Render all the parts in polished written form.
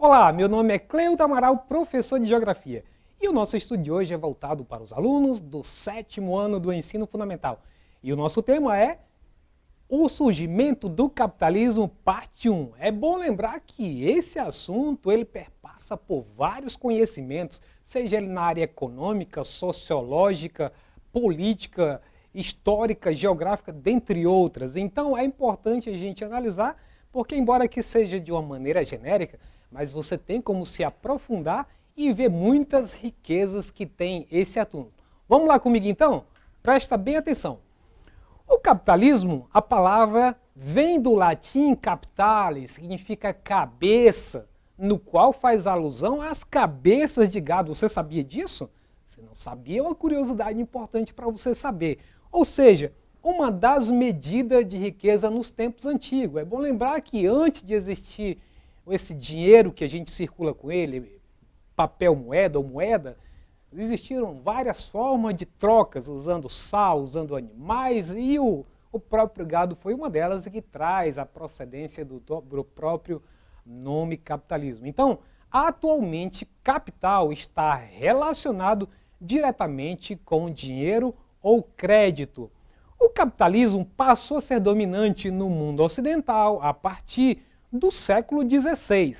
Olá, meu nome é Cleuto Amaral, professor de Geografia. E o nosso estudo de hoje é voltado para os alunos do 7º ano do ensino fundamental. E o nosso tema é o surgimento do capitalismo, parte 1. É bom lembrar que esse assunto ele perpassa por vários conhecimentos, seja ele na área econômica, sociológica, política, histórica, geográfica, dentre outras. Então é importante a gente analisar, porque embora que seja de uma maneira genérica, mas você tem como se aprofundar e ver muitas riquezas que tem esse assunto. Vamos lá comigo então? Presta bem atenção. O capitalismo, a palavra vem do latim capitale, significa cabeça, no qual faz alusão às cabeças de gado. Você sabia disso? Se não sabia, é uma curiosidade importante para você saber. Ou seja, uma das medidas de riqueza nos tempos antigos. É bom lembrar que antes de existir esse dinheiro que a gente circula com ele, papel moeda ou moeda, existiram várias formas de trocas, usando sal, usando animais, e o próprio gado foi uma delas e que traz a procedência do próprio nome capitalismo. Então, atualmente, capital está relacionado diretamente com dinheiro ou crédito. O capitalismo passou a ser dominante no mundo ocidental a partir do século XVI.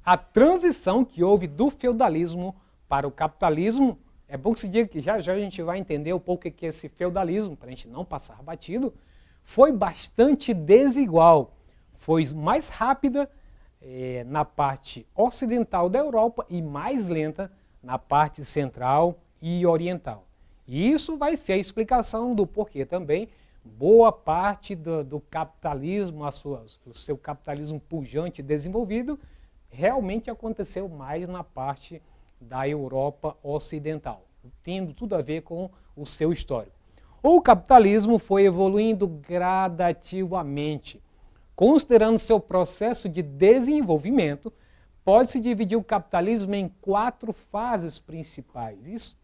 A transição que houve do feudalismo para o capitalismo, é bom que se diga que já a gente vai entender um pouco o que é esse feudalismo, para a gente não passar batido, foi bastante desigual. Foi mais rápida na parte ocidental da Europa e mais lenta na parte central e oriental. E isso vai ser a explicação do porquê também boa parte do capitalismo, o seu capitalismo pujante e desenvolvido, realmente aconteceu mais na parte da Europa ocidental, tendo tudo a ver com o seu histórico. O capitalismo foi evoluindo gradativamente. Considerando seu processo de desenvolvimento, pode-se dividir o capitalismo em 4 fases principais. Isso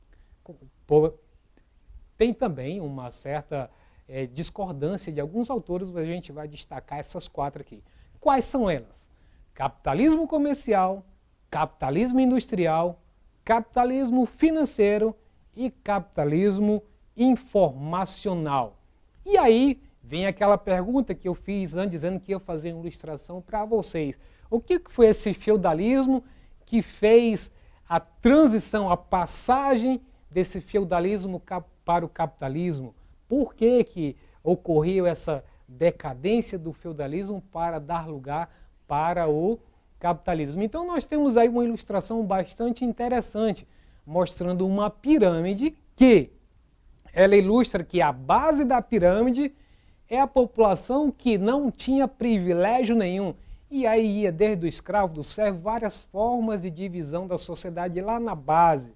tem também uma certa discordância de alguns autores, mas a gente vai destacar essas 4 aqui. Quais são elas? Capitalismo comercial, capitalismo industrial, capitalismo financeiro e capitalismo informacional. E aí vem aquela pergunta que eu fiz antes, dizendo que ia fazer uma ilustração para vocês. O que foi esse feudalismo que fez a transição, a passagem desse feudalismo para o capitalismo? Por que ocorreu essa decadência do feudalismo para dar lugar para o capitalismo? Então nós temos aí uma ilustração bastante interessante, mostrando uma pirâmide que ela ilustra que a base da pirâmide é a população que não tinha privilégio nenhum. E aí ia desde o escravo, do servo, várias formas de divisão da sociedade lá na base.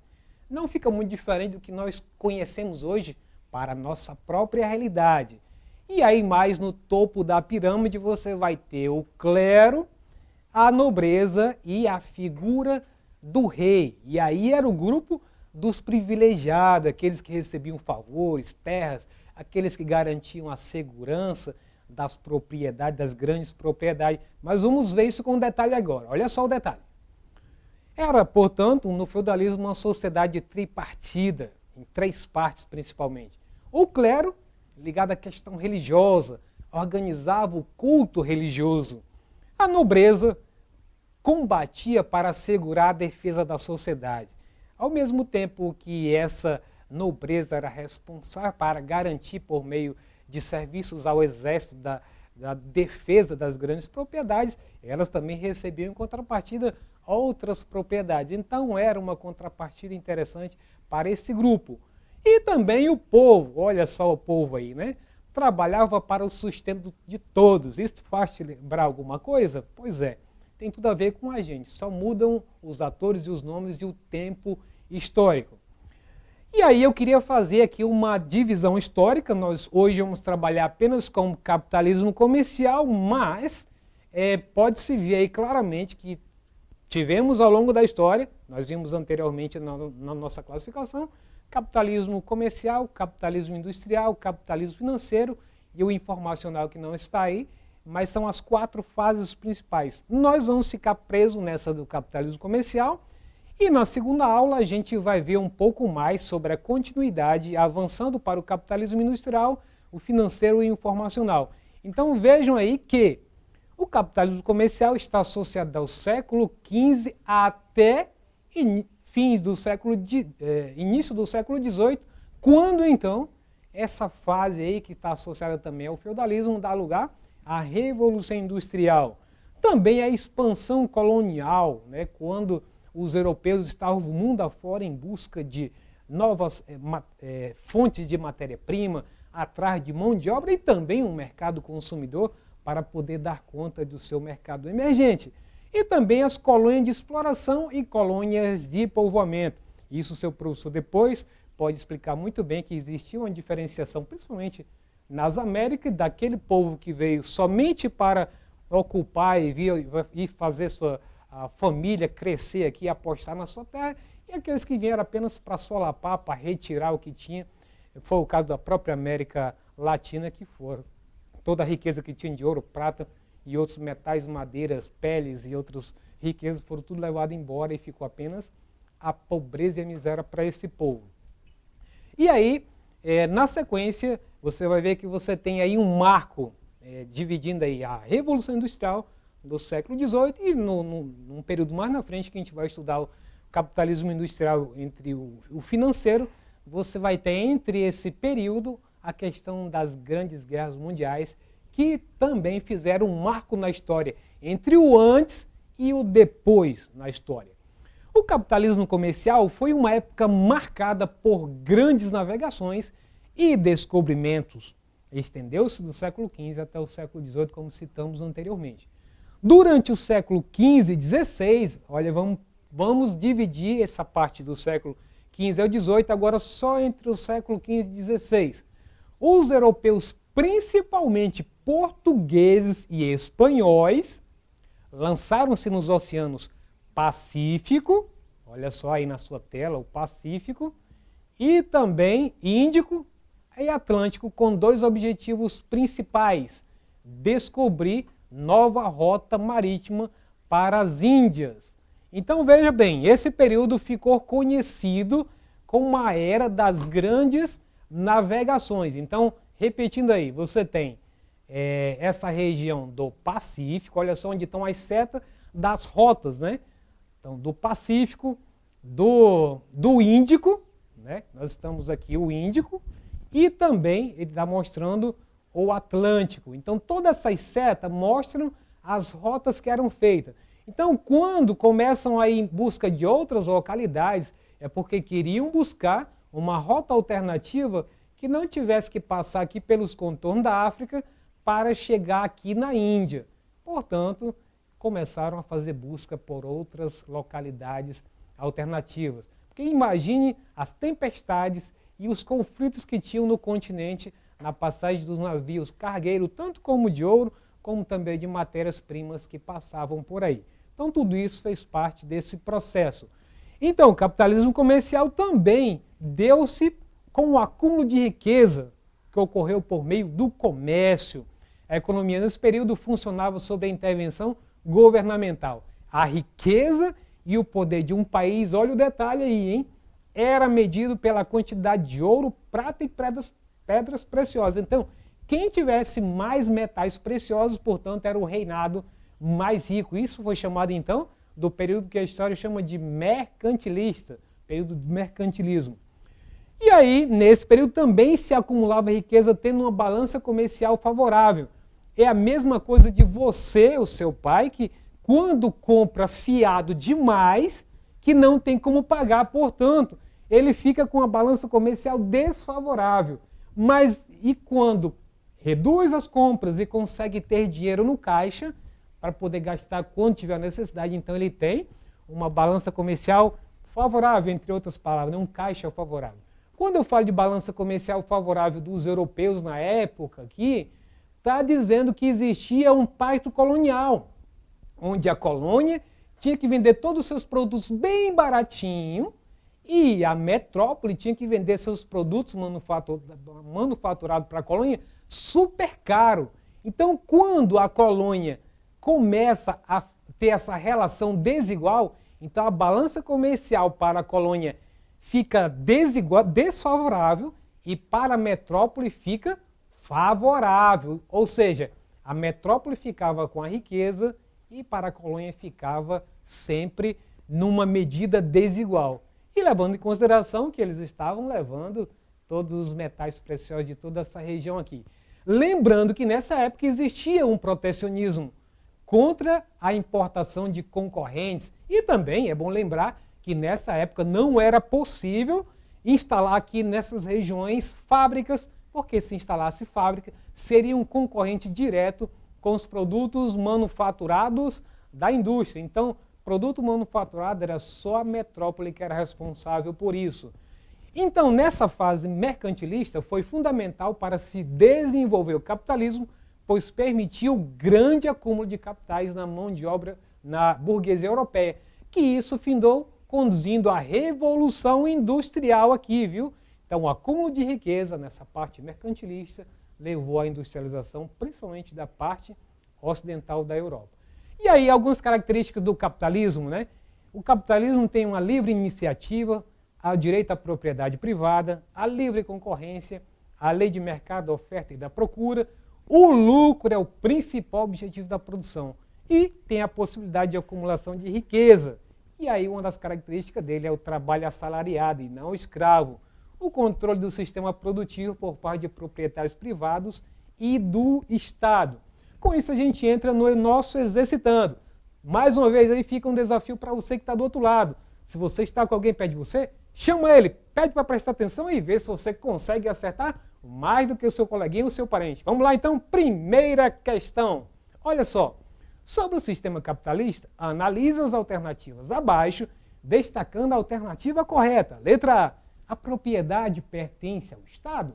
Não fica muito diferente do que nós conhecemos hoje para a nossa própria realidade. E aí mais no topo da pirâmide você vai ter o clero, a nobreza e a figura do rei. E aí era o grupo dos privilegiados, aqueles que recebiam favores, terras, aqueles que garantiam a segurança das propriedades, das grandes propriedades. Mas vamos ver isso com detalhe agora. Olha só o detalhe. Era, portanto, no feudalismo uma sociedade tripartida, em 3 partes principalmente. O clero, ligado à questão religiosa, organizava o culto religioso. A nobreza combatia para assegurar a defesa da sociedade. Ao mesmo tempo que essa nobreza era responsável para garantir, por meio de serviços ao exército, da defesa das grandes propriedades, elas também recebiam em contrapartida outras propriedades. Então era uma contrapartida interessante para esse grupo. E também o povo, olha só o povo aí, né? Trabalhava para o sustento de todos. Isso faz te lembrar alguma coisa? Pois é, tem tudo a ver com a gente. Só mudam os atores e os nomes e o tempo histórico. E aí eu queria fazer aqui uma divisão histórica. Nós hoje vamos trabalhar apenas com o capitalismo comercial, mas pode-se ver aí claramente que tivemos ao longo da história, nós vimos anteriormente na nossa classificação, capitalismo comercial, capitalismo industrial, capitalismo financeiro e o informacional que não está aí, mas são as 4 fases principais. Nós vamos ficar presos nessa do capitalismo comercial e na segunda aula a gente vai ver um pouco mais sobre a continuidade, avançando para o capitalismo industrial, o financeiro e o informacional. Então vejam aí que o capitalismo comercial está associado ao século XV até início do século XVIII, quando então essa fase aí que está associada também ao feudalismo dá lugar à Revolução Industrial. Também a expansão colonial, né, quando os europeus estavam o mundo afora em busca de novas fontes de matéria-prima, atrás de mão de obra e também um mercado consumidor para poder dar conta do seu mercado emergente. E também as colônias de exploração e colônias de povoamento. Isso o seu professor depois pode explicar muito bem que existia uma diferenciação, principalmente nas Américas, daquele povo que veio somente para ocupar e fazer a família crescer aqui, apostar na sua terra, e aqueles que vieram apenas para solapar, para retirar o que tinha. Foi o caso da própria América Latina, que foram toda a riqueza que tinha de ouro, prata e outros metais, madeiras, peles e outras riquezas foram tudo levado embora e ficou apenas a pobreza e a miséria para esse povo. E aí, na sequência, você vai ver que você tem aí um marco dividindo aí a Revolução Industrial do século XVIII e num período mais na frente que a gente vai estudar o capitalismo industrial entre o financeiro, você vai ter entre esse período a questão das grandes guerras mundiais que também fizeram um marco na história entre o antes e o depois na história. O capitalismo comercial foi uma época marcada por grandes navegações e descobrimentos. Estendeu-se do século XV até o século XVIII, como citamos anteriormente. Durante o século XV e XVI, olha, vamos dividir essa parte do século XV ao XVIII, agora só entre o século XV e XVI. Os europeus, principalmente portugueses e espanhóis, lançaram-se nos oceanos Pacífico, olha só aí na sua tela, o Pacífico, e também Índico e Atlântico, com 2 objetivos principais: descobrir nova rota marítima para as Índias. Então veja bem, esse período ficou conhecido como uma era das grandes navegações. Então, repetindo aí, você tem essa região do Pacífico, olha só onde estão as setas das rotas, né? Então, do Pacífico, do Índico, né? Nós estamos aqui o Índico, e também ele está mostrando o Atlântico. Então, todas essas setas mostram as rotas que eram feitas. Então, quando começam a ir em busca de outras localidades, é porque queriam buscar uma rota alternativa que não tivesse que passar aqui pelos contornos da África para chegar aqui na Índia. Portanto, começaram a fazer busca por outras localidades alternativas. Porque imagine as tempestades e os conflitos que tinham no continente na passagem dos navios cargueiros, tanto como de ouro, como também de matérias-primas que passavam por aí. Então, tudo isso fez parte desse processo. Então, o capitalismo comercial também deu-se com o acúmulo de riqueza que ocorreu por meio do comércio. A economia nesse período funcionava sob a intervenção governamental. A riqueza e o poder de um país, olha o detalhe aí, hein? Era medido pela quantidade de ouro, prata e pedras preciosas. Então, quem tivesse mais metais preciosos, portanto, era o reinado mais rico. Isso foi chamado, então, do período que a história chama de mercantilista, período de mercantilismo. E aí, nesse período também se acumulava riqueza tendo uma balança comercial favorável. É a mesma coisa de você, o seu pai, que quando compra fiado demais, que não tem como pagar, portanto, ele fica com a balança comercial desfavorável. Mas e quando reduz as compras e consegue ter dinheiro no caixa para poder gastar quando tiver necessidade, então ele tem uma balança comercial favorável, entre outras palavras, um caixa favorável. Quando eu falo de balança comercial favorável dos europeus na época aqui, está dizendo que existia um pacto colonial, onde a colônia tinha que vender todos os seus produtos bem baratinho e a metrópole tinha que vender seus produtos manufaturados para a colônia super caro. Então, quando a colônia começa a ter essa relação desigual, então a balança comercial para a colônia fica desfavorável e para a metrópole fica favorável. Ou seja, a metrópole ficava com a riqueza e para a colônia ficava sempre numa medida desigual. E levando em consideração que eles estavam levando todos os metais preciosos de toda essa região aqui. Lembrando que nessa época existia um protecionismo contra a importação de concorrentes. E também é bom lembrar que nessa época não era possível instalar aqui nessas regiões fábricas, porque se instalasse fábrica, seria um concorrente direto com os produtos manufaturados da indústria. Então, produto manufaturado era só a metrópole que era responsável por isso. Então, nessa fase mercantilista, foi fundamental para se desenvolver o capitalismo, pois permitiu grande acúmulo de capitais na mão de obra na burguesia europeia, que isso findou conduzindo à revolução industrial aqui, viu? Então, o acúmulo de riqueza nessa parte mercantilista levou à industrialização, principalmente da parte ocidental da Europa. E aí, algumas características do capitalismo, né? O capitalismo tem uma livre iniciativa, o direito à propriedade privada, a livre concorrência, a lei de mercado, da oferta e da procura. O lucro é o principal objetivo da produção e tem a possibilidade de acumulação de riqueza. E aí uma das características dele é o trabalho assalariado e não escravo. O controle do sistema produtivo por parte de proprietários privados e do Estado. Com isso a gente entra no nosso exercitando. Mais uma vez aí fica um desafio para você que está do outro lado. Se você está com alguém perto de você, chama ele, pede para prestar atenção e vê se você consegue acertar mais do que o seu coleguinha ou o seu parente. Vamos lá então, primeira questão. Olha só, sobre o sistema capitalista, analisa as alternativas abaixo, destacando a alternativa correta. Letra A propriedade pertence ao Estado.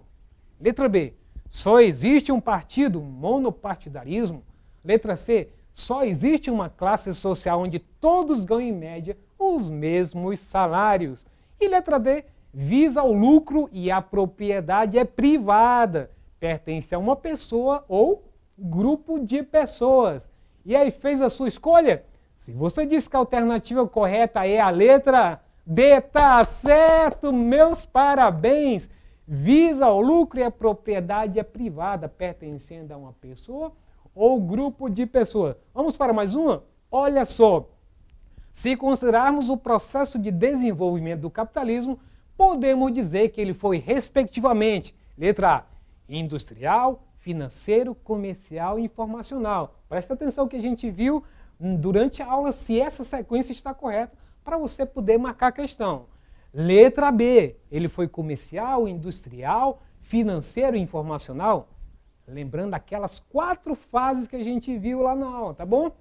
Letra B, só existe um partido, monopartidarismo. Letra C, só existe uma classe social onde todos ganham em média os mesmos salários. E letra D, visa o lucro e a propriedade é privada, pertence a uma pessoa ou grupo de pessoas. E aí, fez a sua escolha? Se você disse que a alternativa correta é a letra D, tá certo, meus parabéns! Visa o lucro e a propriedade é privada, pertencendo a uma pessoa ou grupo de pessoas. Vamos para mais uma? Olha só, se considerarmos o processo de desenvolvimento do capitalismo, podemos dizer que ele foi, respectivamente, letra A, industrial, financeiro, comercial e informacional. Presta atenção que a gente viu durante a aula se essa sequência está correta para você poder marcar a questão. Letra B, ele foi comercial, industrial, financeiro e informacional. Lembrando aquelas 4 fases que a gente viu lá na aula, tá bom?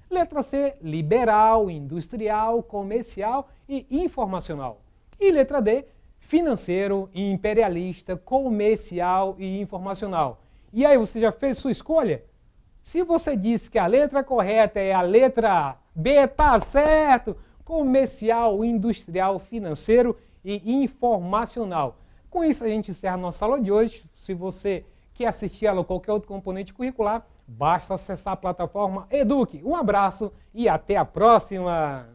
Letra C, liberal, industrial, comercial e informacional. E letra D, financeiro, imperialista, comercial e informacional. E aí, você já fez sua escolha? Se você disse que a letra correta é a letra B, tá certo! Comercial, industrial, financeiro e informacional. Com isso, a gente encerra a nossa aula de hoje. Se você quer assistir ela ou qualquer outro componente curricular, basta acessar a plataforma Eduque. Um abraço e até a próxima!